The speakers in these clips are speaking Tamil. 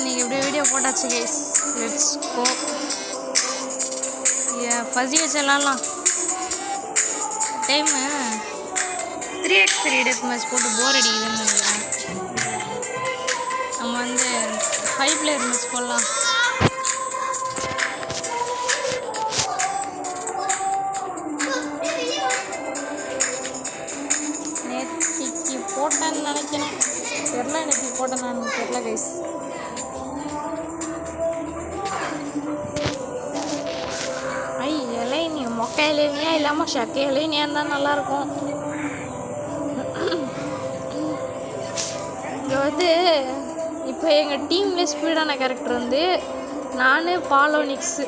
இன்னைக்கு எப்படியோ வீடியோ போட்டாச்சு கைஸ். Let's go. ஃபஸி வச்சிடலாம். டைமு 3x3 டெத் மேட்ச் போட்டு போர் அடிக்குதுன்னு நினைக்கிறேன். நம்ம வந்து 5 பிளேயர் மேட்ச் போடலாம். நேற்றுக்கு போட்டேன்னு நினைக்கிறேன். தெரில எனக்கு போட்டேன் நான் தெரில கைஸ். இலைனியா மொக்கை இலைனியா இல்லாமல் சக்கை இலைனியா இருந்தால் நல்லாயிருக்கும். இங்கே வந்து இப்போ எங்கள் டீமில் ஸ்பீடான கேரக்டர் வந்து நான் பாலோனிக்ஸு.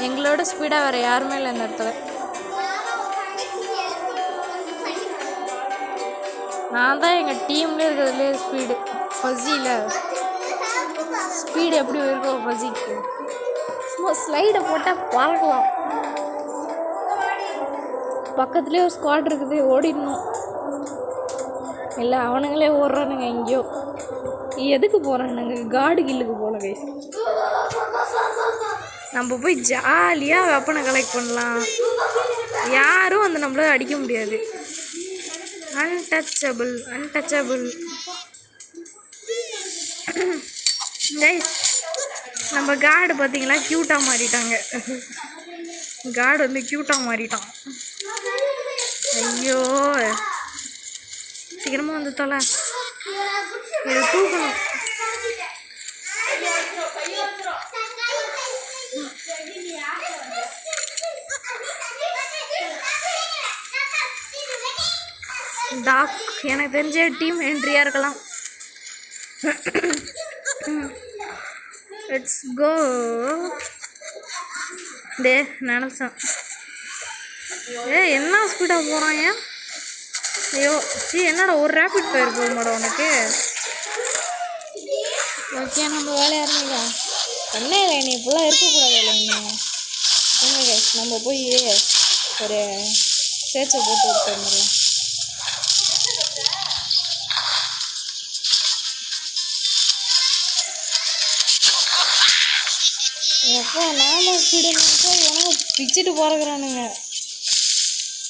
எங்களோட ஸ்பீடாக வேறு யாருமே இல்லை இந்த இடத்துல. நான் தான் எங்கள் டீம்லேயே இருக்கிறதுலே ஸ்பீடு. ஃபஸியில் ஸ்பீடு எப்படி இருக்கும் ஃபஸிக்கு? சும்மா ஸ்லைடை போட்டால் பறக்கலாம். பக்கத்துலேயே ஒரு ஸ்குவாட் இருக்குது, ஓடிடணும். இல்லை அவனுங்களே ஓடுறானுங்க எங்கேயோ. எதுக்கு போகிறானுங்க? காடு கில்லுக்கு போகல கைஸ். நம்ம போய் ஜாலியாக வெப்பனை கலெக்ட் பண்ணலாம். யாரும் வந்து நம்மள அடிக்க முடியாது. Untouchable untouchable guys. நம்ம கார்டு பார்த்தீங்களா க்யூட்டாக மாறிட்டாங்க. கார்டு வந்து க்யூட்டாக மாறிட்டான். ஐயோ சீக்கிரமாக வந்து தொலை. இதை தூக்கணும். டாக் எனக்கு தெரிஞ்ச டீம் என்ட்ரியாக இருக்கலாம். Let's go. டே நினச்சேன். என்ன ஸ்பீடாக போகிறான் ஏன்? ஐயோ என்னடா ஒரு ரேபிட் ஃபயர் போகுமாடா உனக்கு? ஓகே நம்ம வேலையாக இருந்தீங்க என்ன இல்லை நீ இப்போலாம் இருக்கக்கூடாது. இல்லை நீங்கள் கைஸ் நம்ம போய் ஒரு சேர்ச்சை போட்டு விட்டு வந்துடலாம். எப்போ நானும் ஸ்பீடு நினச்சா எனக்கு பிச்சுட்டு போகிறக்குறானுங்க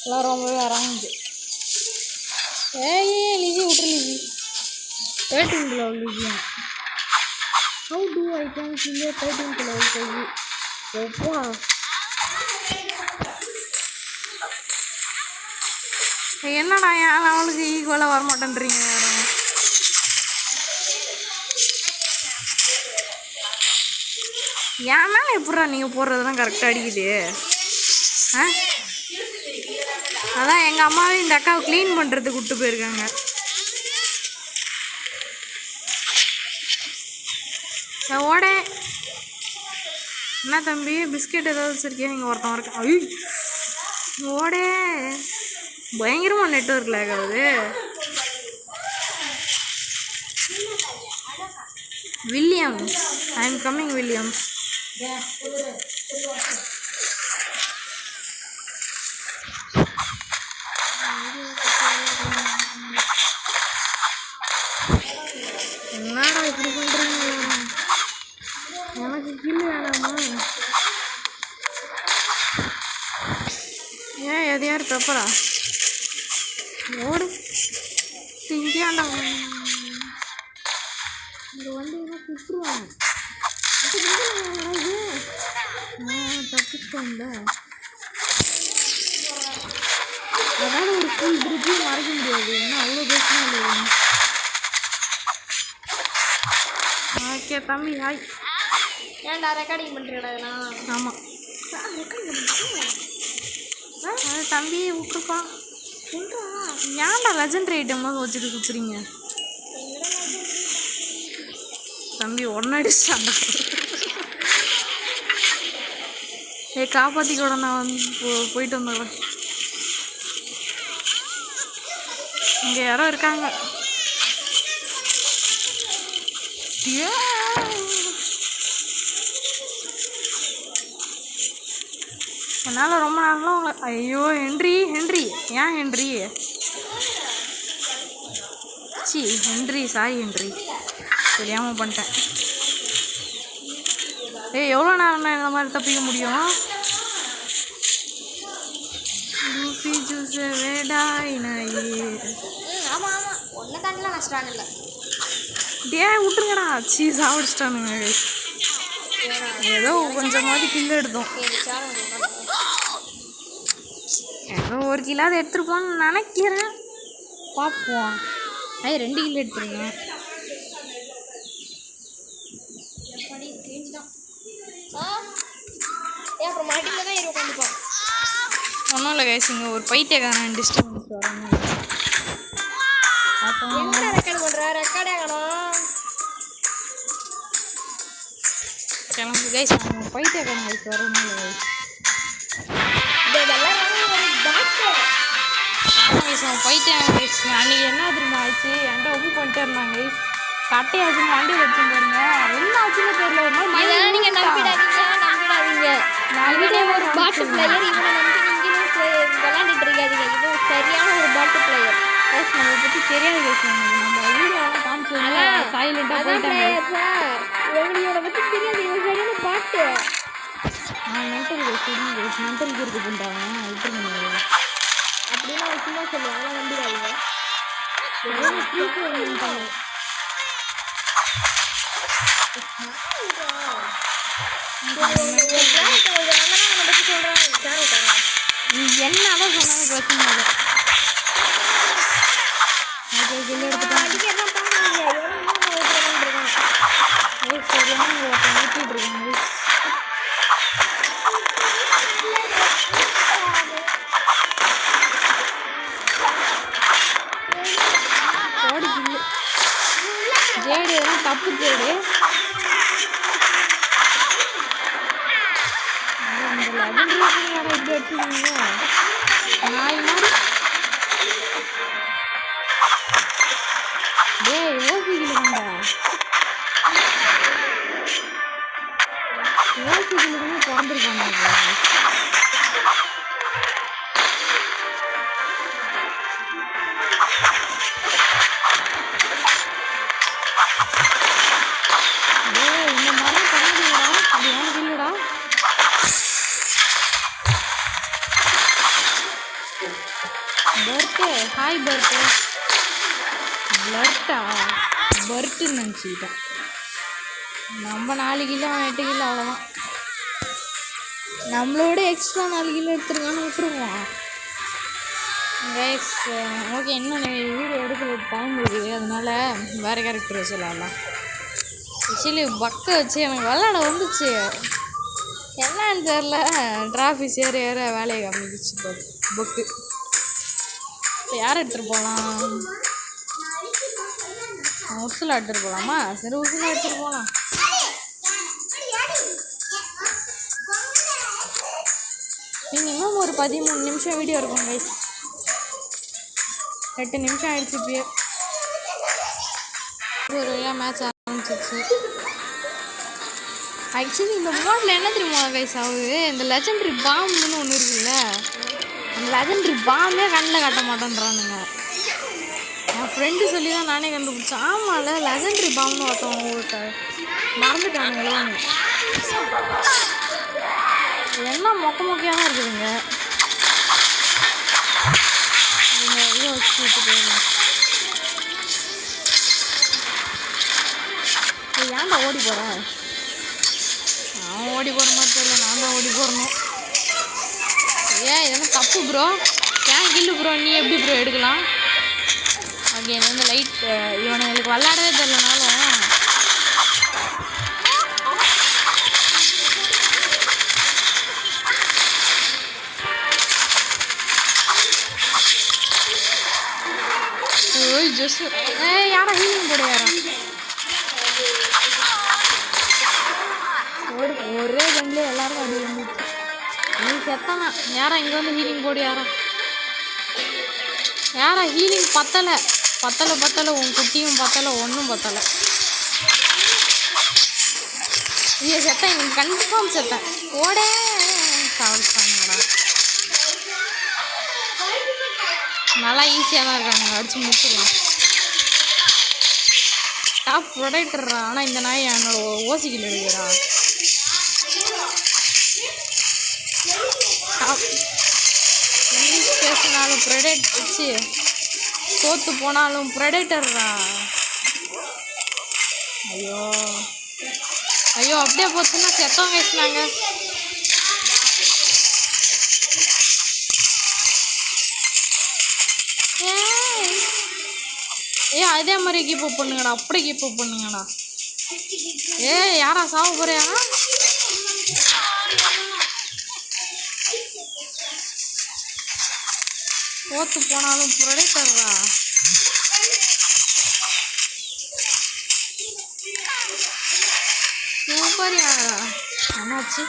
எல்லாம் ரொம்பவே வராங்குது. லிஜி விட்ரு லிஜி 13 கிலோ லிஜியா. How do I can kill 13 kilo லிஜி? எப்பா என்னடா ஏன் அவளுக்கு ஈக்குவலாக வரமாட்டேன்றீங்க யாரும்? ஏன் மேலே எப்படா நீங்கள் போடுறதுலாம் கரெக்டாக அடிக்குது? அதான் எங்கள் அம்மாவே இந்த அக்காவை க்ளீன் பண்ணுறதுக்கு கூப்பிட்டு போயிருக்காங்க. ஓட என்ன தம்பி பிஸ்கெட் ஏதாவது வச்சுருக்கியா? நீங்கள் ஒருத்தன் இருக்கேன். ஐ ஓட பயங்கரமாக நெட்வொர்க் லேக் ஆகுது. Williams I am coming Williams. என்னடா இப்படி பண்ணுறீங்க? எனக்கு கில்லு வேணாமா? ஏன் எது யார் பெப்பரா? ஓடு இங்கேயாண்டா இங்கே வந்து என்ன சுற்றுவாங்க. தப்பிச்சுக்கோங்க. அதாவது ஒரு ஃபுல் பிரிட்ஜையும் மறைக்க முடியாது. ஏன்னா அவ்வளோ பேசணும் இல்லை. ஓகே தம்பி ஹாய். ஏன்டா ரெக்கார்டிங் பண்ணுறீங்களா? ஆமாம் அது தம்பி விட்டுருப்பா. ஏன்டா லெஜெண்டரி ஐட்டம்லாம் வச்சுட்டு குத்துறீங்க? தம்பி ஒன்னடிச்சாண்டா. காப்பாற்றி கூட நான் வந்து போயிட்டு வந்துடுறேன். இங்கே யாரோ இருக்காங்க. என்னால் ரொம்ப நாளாக உங்களை ஐயோ ஹென்றி ஏன் Henry? C Henry Sai Henry தெரியாமல் பண்ணிட்டேன். ஏய் எவ்வளோ நேரம் இந்த மாதிரி தப்பிக்க முடியும்? லூஃபி ஜூஸ் வேடாய் நாயே. ஆமாம் ஆமாம் ஒன்றை தாண்டிலாம் நான் ஸ்ட்ராங் இல்லை. டே விட்டுருங்கடா. சாப்பிடுச்சிட்டானுங்க. ஏதோ கொஞ்சமாவது கில்லு எடுத்தோம். ஏதோ ஒரு கிலோ எடுத்துருப்போம்னு நினைக்கிறேன். பார்ப்போம். 2 கிலோ எடுத்துருக்கேன். அப்புறம் மாட்டில தான் இரு கண்டிப்பாக. ஒன்றும் இல்லை கைஸ், இங்கே ஒரு பைத்தியக்காரன் டிஸ்டர்பன்ஸ் வரணும். அப்போ என்ன ரெக்கார்டு பண்ணுற? ரெக்கார்டே ஆகணும். கிளம்பு கைஸ், அவங்க பைத்தியக்காரன் கைஸ் வரணும். கைஸ் அவன் பைத்தியம் கைஸ். அன்றைக்கி என்ன திரும்ப ஆச்சு? என்கிட்ட ஒப்பு பண்ணிட்டே இருந்தாங்க கைஸ். கட்டையாச்சு வண்டி வச்சு பாருங்க. என்ன ஆச்சுன்னு தெரியல. இதெல்லாம் நீங்கள் நம்பிடாதீங்க. நாளைக்கு ஒரு பாட்டு பிளேயர் இவனை நம்பி நீங்களும் விளையாண்டுட்டு இருக்காதீங்க. இது சரியான ஒரு பாட்டு பிளேயர். கைஸ் நம்மளை பற்றி தெரியாது கைஸ். நம்ம வீடியோலாம் காமிச்சு சைலண்டாக போயிட்டாங்க சார். இவங்களோட பற்றி தெரியாது. இவங்க சரியான பாட்டு. மென்டல் கைஸ் மென்டல் இருக்கு பண்ணுறாங்க. விட்டுருங்க அப்படின்னா சும்மா சொல்லுவாங்க. நம்பிடாதீங்க. நீ என்னதான் சொன்னாலும் பிரச்சனை இல்லை. ஜேடு எல்லாம் தப்பு ஜேடு. இப்படி எடுத்துக்கீங்க நாய் மாதிரி. டேய் யோசிக்கலுங்கடா. யோசிக்கலுக்குன்னு பிறந்திருக்காங்க. இந்த மாதிரி பண்ணீங்களா? அது ஏன் இல்லைடா? பர்த்து ஹாய் பர்த்து. பிளர்ட்டா பர்த்துன்னு நினச்சிக்கிட்டேன். நம்ம 4 கிலோ 8 கிலோ அவ்வளோதான். நம்மளோட எக்ஸ்ட்ரா 4 கிலோ எடுத்துருக்கான்னு விட்டுருவோம் கைஸ். ஓகே, இன்னும் வீடியோ எடுக்கிற டைம் இருக்குது. அதனால வேறு கேரக்டர் வச்சுலாம்லாம். ஆக்சுவலி பக்கை வச்சு எனக்கு விளாட வந்துச்சு. என்னன்னு தெரில, டிராஃபிக் ஏற வேலையை காமிச்சிச்சு புக்கு. இப்போ யார் எடுத்துகிட்டு போகலாம்? உசுலா எடுத்துகிட்டு போகலாமா? சரி உசுலா எடுத்துகிட்டு போகலாம். மினிமம் ஒரு 13 நிமிஷம் வீடியோ இருக்கும் கைஸ். 8 நிமிஷம் ஆயிடுச்சு. இப்பயே ஒரு வழியாக மேட்ச் ஆரம்பிச்சிச்சு. ஆக்சுவலி இந்த மோட்டில் என்ன தெரியுமா கைஸ் ஆகுது? இந்த லெஜெண்டரி பாம்னு ஒன்று இருக்குல்ல, அந்த லெஜெண்டரி பாம்பே கண்ணில் காட்ட மாட்டேன்றானுங்க. என் ஃப்ரெண்டு சொல்லி தான் நானே கண்டுபிடிச்சேன். ஆமாம்ல, லெஜெண்டரி பாம்னு ஒருத்தவங்க உங்களுக்கு மறந்துட்டானுங்களோ. என்ன மொக்கையாக தான் இருக்குதுங்க. இதை வச்சுட்டு போயிடலாம். ஏன்டா ஓடி போகிறேன்? நான் ஓடி போகிற மாதிரி தெரியல. நான் தான் ஓடி போடணும். இதெல்லாம் தப்பு ப்ரோ. ஏன் கில்லு ப்ரோ? நீ எப்படி ப்ரோ எடுக்கலாம்? ஓகே, இது வந்து லைட் இவனுங்களுக்கு விளாடவே தெரியலனாலும் ஜஸ்ட் யாரா ஹீலிங் போட யாரா? ஒரே கண்ணில் எல்லாரும் அடி வந்துச்சு. நீ செத்தானா? யாரா இங்கே வந்து ஹீலிங் போடு? யாரா ஹீலிங் பத்தலை? உன் குட்டியும் பத்தலை, ஒன்றும் பத்தலை. ஐயோ செத்தேன், எனக்கு கன்ஃபார்ம் செத்தேன். ஓடே சாப்பிட்டாங்கடா. நல்லா ஈஸியாக தான் இருக்காங்க, அடிச்சு முடிச்சிடலாம். டாப் ப்ரொடெக்டர்ரா. ஆனால் இந்த நாய் என்னோட ஓசிக்கில் எடுக்கிறா. டாப் இங்கிலீஷ் பேசினாலும் ப்ரொடெக்ட் வச்சு தோற்று போனாலும் ப்ரொடெக்டர்ரா. ஐயோ ஐயோ அப்படியே போச்சுன்னா செத்தவங்க பேசினாங்க. அதே மாதிரி கீப் அப் பண்ணுங்கடா. அப்படி கீப் அப் பண்ணுங்கடா. யாரா சாவ போறியா? தோத்து போனாலும் ப்ரொடெக்டர்ரா. சூப்பரியா. என்னாச்சு?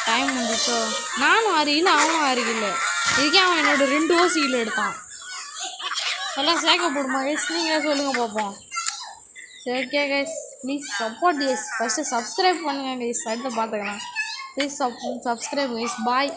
டைம் முடிச்சோ. நானும் 6 கிலோ அவனும் 6 கிலோ. இதுக்கே அவன் என்னோட 2 ஓசி கிலோ எடுத்தான். எல்லாம் சேர்க்க போடுமா கைஸ்? நீங்களே சொல்லுங்கள் பார்ப்போம். சரி okay guys, please support guys. First subscribe பண்ணுங்கள் கைஸ். அடுத்து பார்த்துக்கலாம். Please subscribe guys. பாய்.